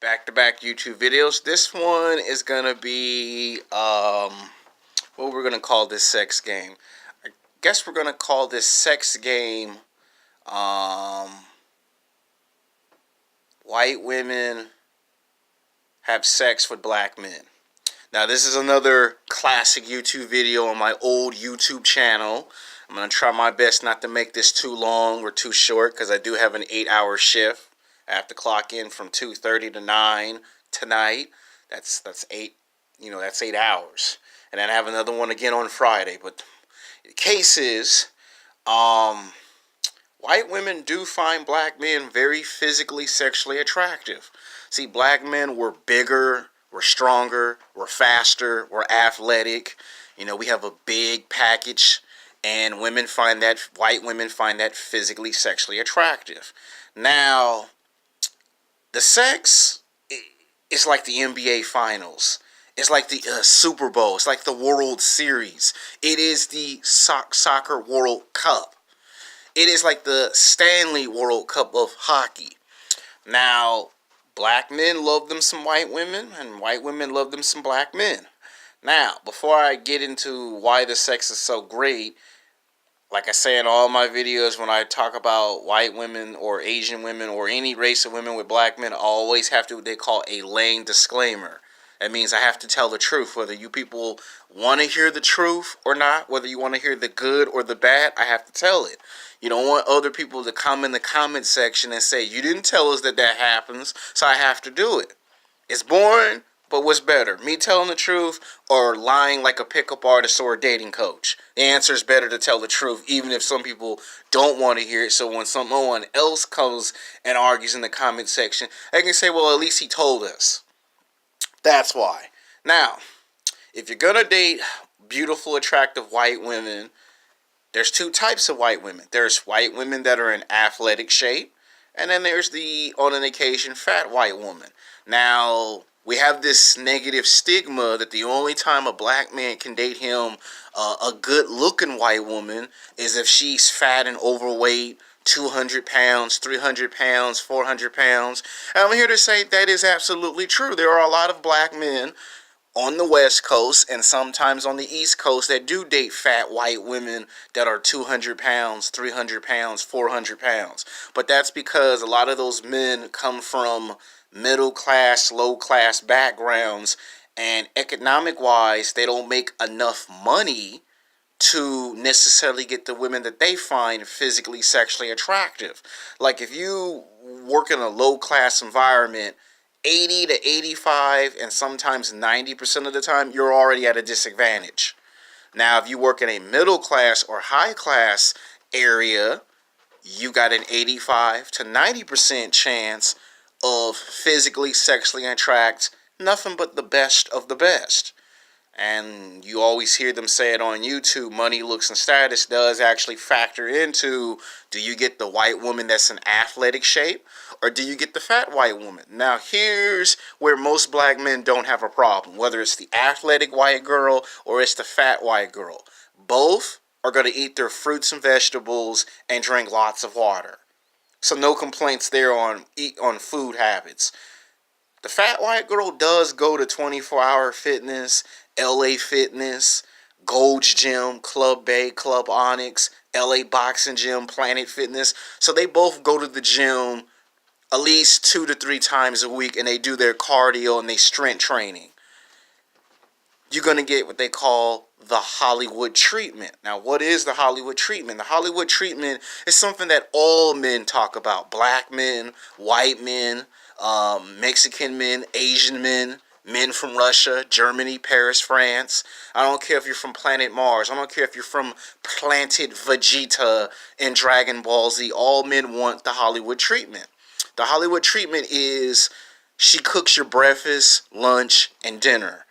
Back-to-back YouTube videos. This one is gonna be what we're gonna call this sex game. I guess we're gonna call this sex game white women have sex with black men. Now this is another classic YouTube video on my old YouTube channel. I'm gonna try my best not to make this too long or too short because I do have an 8-hour shift. I have to clock in from 2:30 to 9 tonight. That's 8, that's 8 hours. And then I have another one again on Friday. But the case is, white women do find black men very physically, sexually attractive. See, black men were bigger, we're stronger, we're faster, we're athletic. We have a big package, and white women find that physically, sexually attractive. Now, the sex is like the NBA Finals. It's like the Super Bowl. It's like the World Series. It is the Soccer World Cup. It is like the Stanley World Cup of hockey. Now, black men love them some white women, and white women love them some black men. Now, before I get into why the sex is so great, like I say in all my videos, when I talk about white women or Asian women or any race of women with black men, I always have to what they call a lame disclaimer. That means I have to tell the truth. Whether you people want to hear the truth or not, whether you want to hear the good or the bad, I have to tell it. You don't want other people to come in the comment section and say, you didn't tell us that happens, so I have to do it. It's boring, but what's better? Me telling the truth or lying like a pickup artist or a dating coach? The answer is better to tell the truth, even if some people don't want to hear it. So when someone else comes and argues in the comment section, they can say, well, at least he told us. That's why. Now, if you're going to date beautiful, attractive white women, there's two types of white women. There's white women that are in athletic shape, and then there's the, on an occasion, fat white woman. Now, we have this negative stigma that the only time a black man can date him, a good-looking white woman, is if she's fat and overweight, 200 pounds, 300 pounds, 400 pounds. And I'm here to say that is absolutely true. There are a lot of black men on the West Coast and sometimes on the East Coast that do date fat white women that are 200 pounds, 300 pounds, 400 pounds. But that's because a lot of those men come from middle class, low class backgrounds, and economic wise, they don't make enough money to necessarily get the women that they find physically, sexually attractive. Like if you work in a low class environment, 80 to 85 and sometimes 90% of the time, you're already at a disadvantage. Now, if you work in a middle class or high class area, you got an 85 to 90% chance of physically, sexually attract nothing but the best of the best. And you always hear them say it on YouTube, money, looks, and status does actually factor into, do you get the white woman that's in athletic shape, or do you get the fat white woman? Now, here's where most black men don't have a problem, whether it's the athletic white girl or it's the fat white girl. Both are going to eat their fruits and vegetables and drink lots of water. So no complaints there on food habits. The fat white girl does go to 24-hour fitness, LA Fitness, Gold's Gym, Club Bay, Club Onyx, LA Boxing Gym, Planet Fitness. So they both go to the gym at least 2 to 3 times a week, and they do their cardio and they strength training. You're going to get what they call the Hollywood treatment. Now, what is the Hollywood treatment? The Hollywood treatment is something that all men talk about. Black men, white men, Mexican men, Asian men, men from Russia, Germany, Paris, France. I don't care if you're from Planet Mars. I don't care if you're from Planted Vegeta in Dragon Ball Z. All men want the Hollywood treatment. The Hollywood treatment is she cooks your breakfast, lunch, and dinner.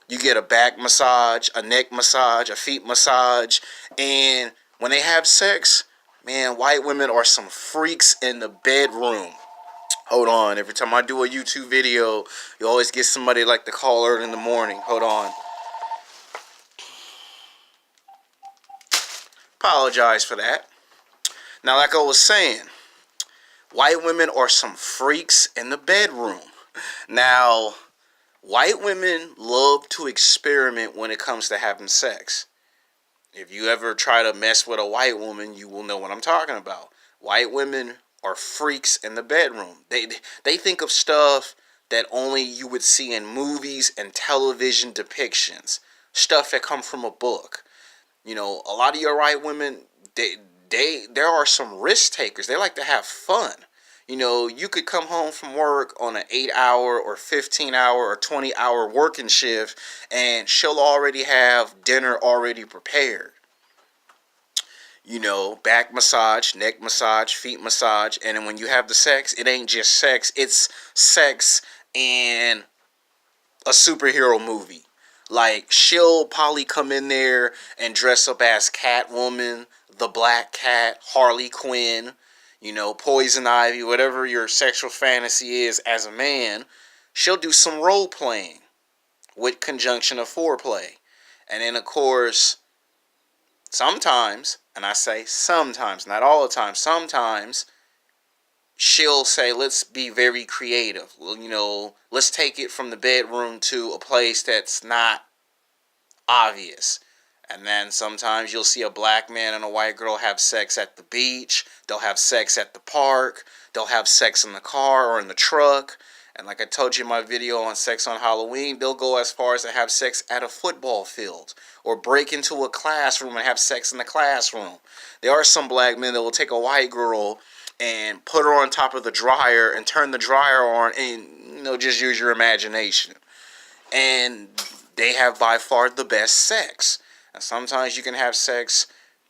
You get a back massage, a neck massage, a feet massage, and when they have sex, man, white women are some freaks in the bedroom. Hold on, every time I do a YouTube video, you always get somebody like the caller in the morning. Hold on. Apologize for that. Now, like I was saying, white women are some freaks in the bedroom. Now, white women love to experiment when it comes to having sex. If you ever try to mess with a white woman, you will know what I'm talking about. White women are freaks in the bedroom. They think of stuff that only you would see in movies and television depictions. Stuff that come from a book. You know, a lot of your white women, there are some risk takers. They like to have fun. You know, you could come home from work on an 8-hour or 15-hour or 20-hour working shift, and she'll already have dinner already prepared. You know, back massage, neck massage, feet massage, and then when you have the sex, it ain't just sex, it's sex and a superhero movie. Like, she'll probably come in there and dress up as Catwoman, the Black Cat, Harley Quinn, you know, Poison Ivy, whatever your sexual fantasy is as a man. She'll do some role playing with conjunction of foreplay. And then, of course, sometimes, and I say sometimes, not all the time, sometimes she'll say, let's be very creative. You know, let's take it from the bedroom to a place that's not obvious. And then sometimes you'll see a black man and a white girl have sex at the beach. They'll have sex at the park. They'll have sex in the car or in the truck. And like I told you in my video on Sex on Halloween, they'll go as far as to have sex at a football field or break into a classroom and have sex in the classroom. There are some black men that will take a white girl and put her on top of the dryer and turn the dryer on and, you know, just use your imagination. And they have by far the best sex. And sometimes you can have sex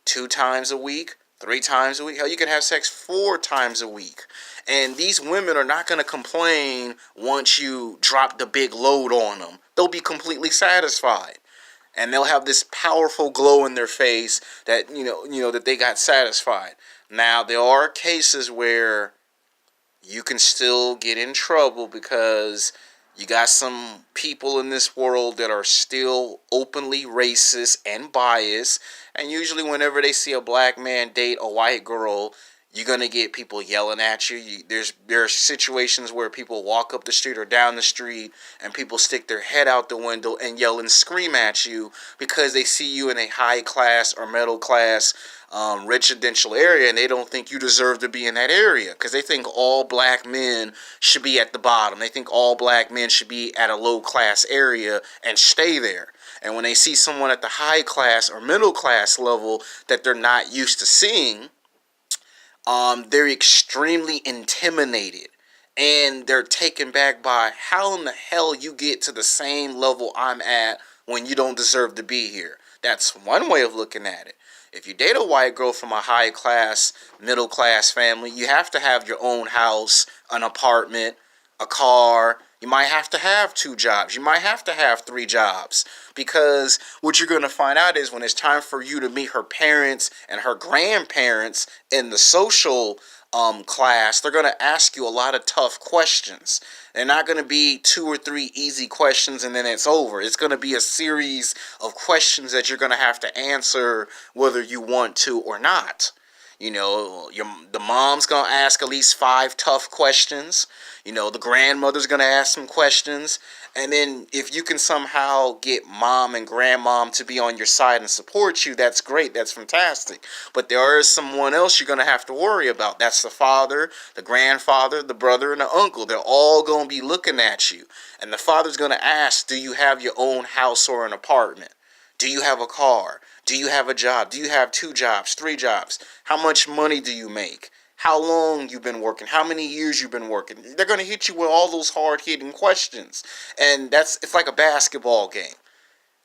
2 times a week, 3 times a week. Hell, you can have sex 4 times a week. And these women are not going to complain once you drop the big load on them. They'll be completely satisfied. And they'll have this powerful glow in their face that, you know, that they got satisfied. Now, there are cases where you can still get in trouble because you got some people in this world that are still openly racist and biased. And usually whenever they see a black man date a white girl, you're going to get people yelling at you. There are situations where people walk up the street or down the street and people stick their head out the window and yell and scream at you because they see you in a high class or middle class residential area and they don't think you deserve to be in that area because they think all black men should be at the bottom. They think all black men should be at a low class area and stay there. And when they see someone at the high class or middle class level that they're not used to seeing, they're extremely intimidated and they're taken back by how in the hell you get to the same level I'm at when you don't deserve to be here. That's one way of looking at it. If you date a white girl from a high class, middle class family, you have to have your own house, an apartment, a car. You might have to have 2 jobs. You might have to have 3 jobs. Because what you're going to find out is when it's time for you to meet her parents and her grandparents in the social class, they're going to ask you a lot of tough questions. They're not going to be 2 or 3 easy questions and then it's over. It's going to be a series of questions that you're going to have to answer whether you want to or not. You know, the mom's going to ask at least 5 tough questions. You know, the grandmother's going to ask some questions. And then if you can somehow get mom and grandmom to be on your side and support you, that's great. That's fantastic. But there is someone else you're going to have to worry about. That's the father, the grandfather, the brother, and the uncle. They're all going to be looking at you. And the father's going to ask, do you have your own house or an apartment? Do you have a car? Do you have a job? Do you have 2 jobs, 3 jobs? How much money do you make? How long you've been working? How many years you've been working? They're going to hit you with all those hard-hitting questions. And it's like a basketball game.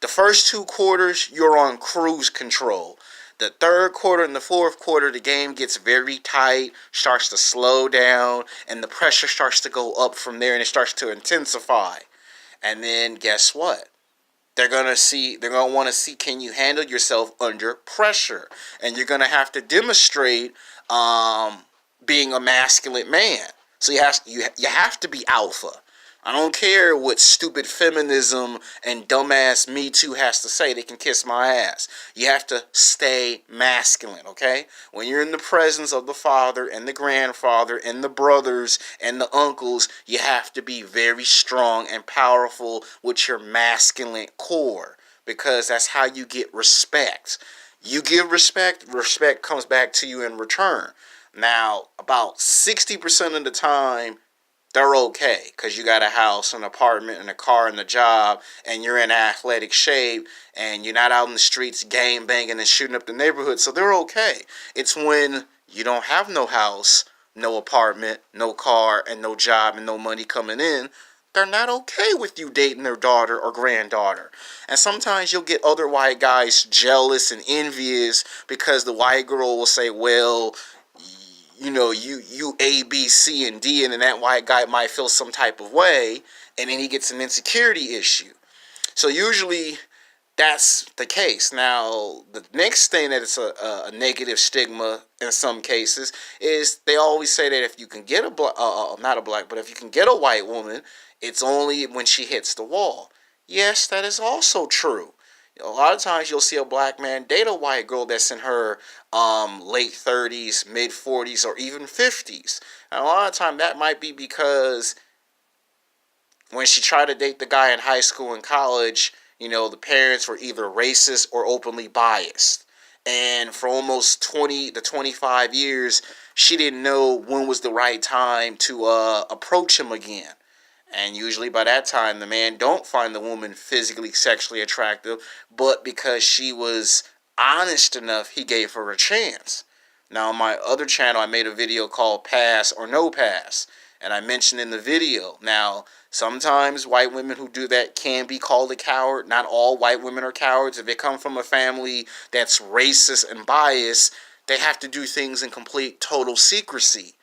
The first 2 quarters, you're on cruise control. The 3rd quarter and the 4th quarter, the game gets very tight, starts to slow down, and the pressure starts to go up from there, and it starts to intensify. And then guess what? They're going to want to see, can you handle yourself under pressure? And you're going to have to demonstrate being a masculine man. So you have to be alpha. I don't care what stupid feminism and dumbass Me Too has to say. They can kiss my ass. You have to stay masculine, okay? When you're in the presence of the father and the grandfather and the brothers and the uncles, you have to be very strong and powerful with your masculine core, because that's how you get respect. You give respect, respect comes back to you in return. Now, about 60% of the time, they're okay because you got a house, an apartment, and a car, and a job, and you're in athletic shape, and you're not out in the streets gang banging and shooting up the neighborhood, so they're okay. It's when you don't have no house, no apartment, no car, and no job, and no money coming in, they're not okay with you dating their daughter or granddaughter. And sometimes you'll get other white guys jealous and envious because the white girl will say, well, you know, you A, B, C, and D, and then that white guy might feel some type of way, and then he gets an insecurity issue. So usually that's the case. Now, the next thing that is a negative stigma in some cases is they always say that if you can get not a black, but if you can get a white woman, it's only when she hits the wall. Yes, that is also true. A lot of times you'll see a black man date a white girl that's in her late 30s, mid 40s, or even 50s. And a lot of time that might be because when she tried to date the guy in high school and college, you know, the parents were either racist or openly biased. And for almost 20 to 25 years, she didn't know when was the right time to approach him again. And usually by that time, the man don't find the woman physically, sexually attractive, but because she was honest enough, he gave her a chance. Now, on my other channel, I made a video called Pass or No Pass, and I mentioned in the video, now, sometimes white women who do that can be called a coward. Not all white women are cowards. If they come from a family that's racist and biased, they have to do things in complete, total secrecy.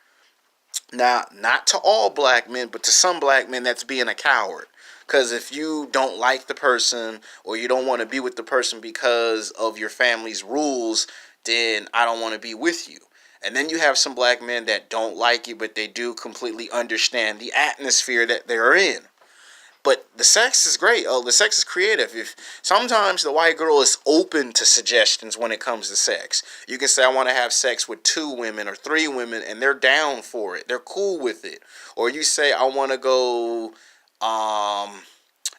Now, not to all black men, but to some black men, that's being a coward. Because if you don't like the person or you don't want to be with the person because of your family's rules, then I don't want to be with you. And then you have some black men that don't like you, but they do completely understand the atmosphere that they're in. But the sex is great. Oh, the sex is creative. If sometimes the white girl is open to suggestions when it comes to sex. You can say, I want to have sex with 2 women or 3 women, and they're down for it. They're cool with it. Or you say, I want to go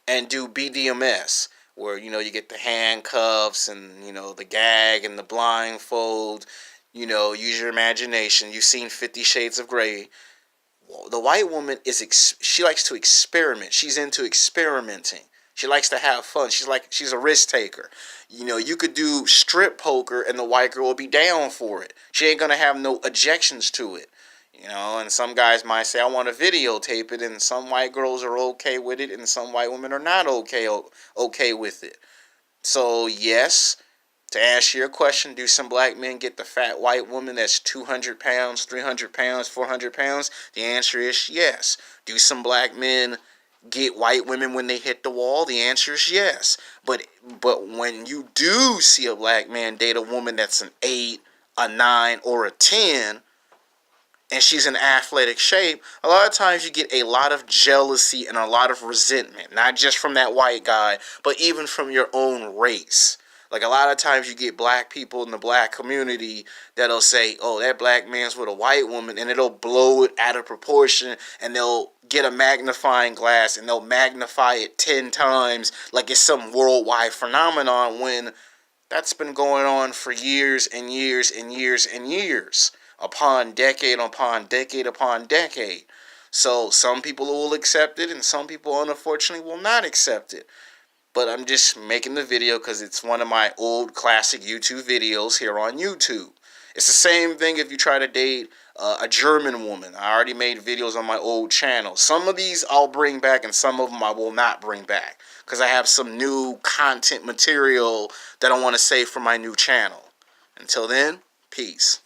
and do BDMS, where, you know, you get the handcuffs and, you know, the gag and the blindfold. You know, use your imagination. You've seen 50 Shades of Grey. The white woman she likes to experiment. She's into experimenting. She likes to have fun. She's a risk taker. You know, you could do strip poker and the white girl will be down for it. She ain't gonna have no objections to it. You know, and some guys might say, I want to videotape it, and some white girls are okay with it, and some white women are not okay with it. So yes, to answer your question, do some black men get the fat white woman that's 200 pounds, 300 pounds, 400 pounds? The answer is yes. Do some black men get white women when they hit the wall? The answer is yes. But when you do see a black man date a woman that's an 8, a 9, or a 10, and she's in athletic shape, a lot of times you get a lot of jealousy and a lot of resentment, not just from that white guy, but even from your own race. Like, a lot of times you get black people in the black community that'll say, oh, that black man's with a white woman, and it'll blow it out of proportion, and they'll get a magnifying glass, and they'll magnify it 10 times like it's some worldwide phenomenon, when that's been going on for years and years and years and years, upon decade upon decade upon decade. So some people will accept it, and some people, unfortunately, will not accept it. But I'm just making the video because it's one of my old classic YouTube videos here on YouTube. It's the same thing if you try to date a German woman. I already made videos on my old channel. Some of these I'll bring back, and some of them I will not bring back, because I have some new content material that I want to save for my new channel. Until then, peace.